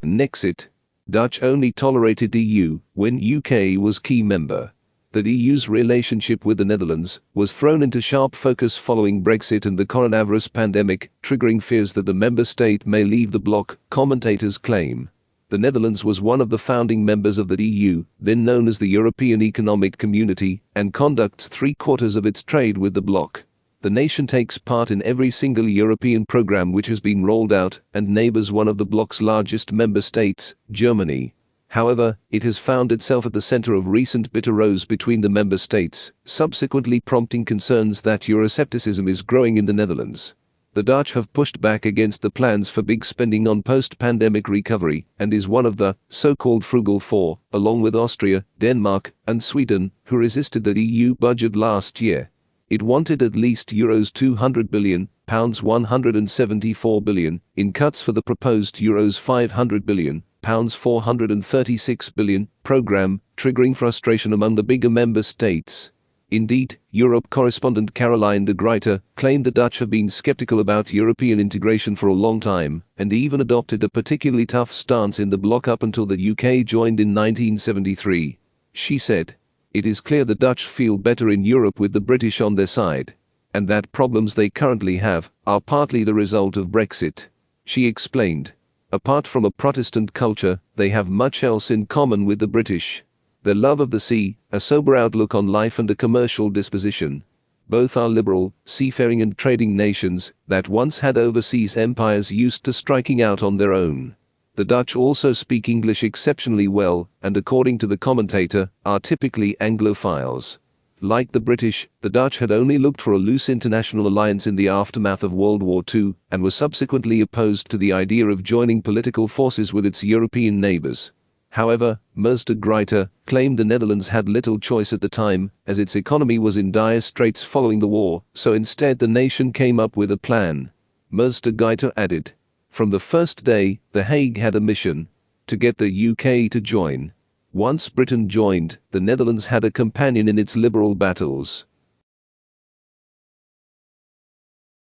Nexit. Dutch only tolerated EU when UK was key member. The EU's relationship with the Netherlands was thrown into sharp focus following Brexit and the coronavirus pandemic, triggering fears that the member state may leave the bloc, commentators claim. The Netherlands was one of the founding members of the EU, then known as the European Economic Community, and conducts 3/4 of its trade with the bloc. The nation takes part in every single European program which has been rolled out and neighbors one of the bloc's largest member states, Germany. However, it has found itself at the center of recent bitter rows between the member states, subsequently prompting concerns that Euroscepticism is growing in the Netherlands. The Dutch have pushed back against the plans for big spending on post-pandemic recovery and is one of the so-called frugal four, along with Austria, Denmark, and Sweden, who resisted the EU budget last year. It wanted at least euros 200 billion, pounds 174 billion, in cuts for the proposed euros 500 billion, pounds 436 billion, program, triggering frustration among the bigger member states. Indeed, Europe correspondent Caroline de Gruyter claimed the Dutch have been skeptical about European integration for a long time, and even adopted a particularly tough stance in the bloc up until the UK joined in 1973. She said, "It is clear the Dutch feel better in Europe with the British on their side, and that problems they currently have are partly the result of Brexit." She explained, "Apart from a Protestant culture, they have much else in common with the British. Their love of the sea, a sober outlook on life and a commercial disposition. Both are liberal, seafaring and trading nations that once had overseas empires used to striking out on their own. The Dutch also speak English exceptionally well, and according to the commentator, are typically Anglophiles. Like the British, the Dutch had only looked for a loose international alliance in the aftermath of World War II, and were subsequently opposed to the idea of joining political forces with its European neighbors. However, Ms. de Gruyter claimed the Netherlands had little choice at the time, as its economy was in dire straits following the war, so instead the nation came up with a plan. Ms. de Gruyter added, "From the first day, The Hague had a mission: to get the UK to join. Once Britain joined, the Netherlands had a companion in its liberal battles.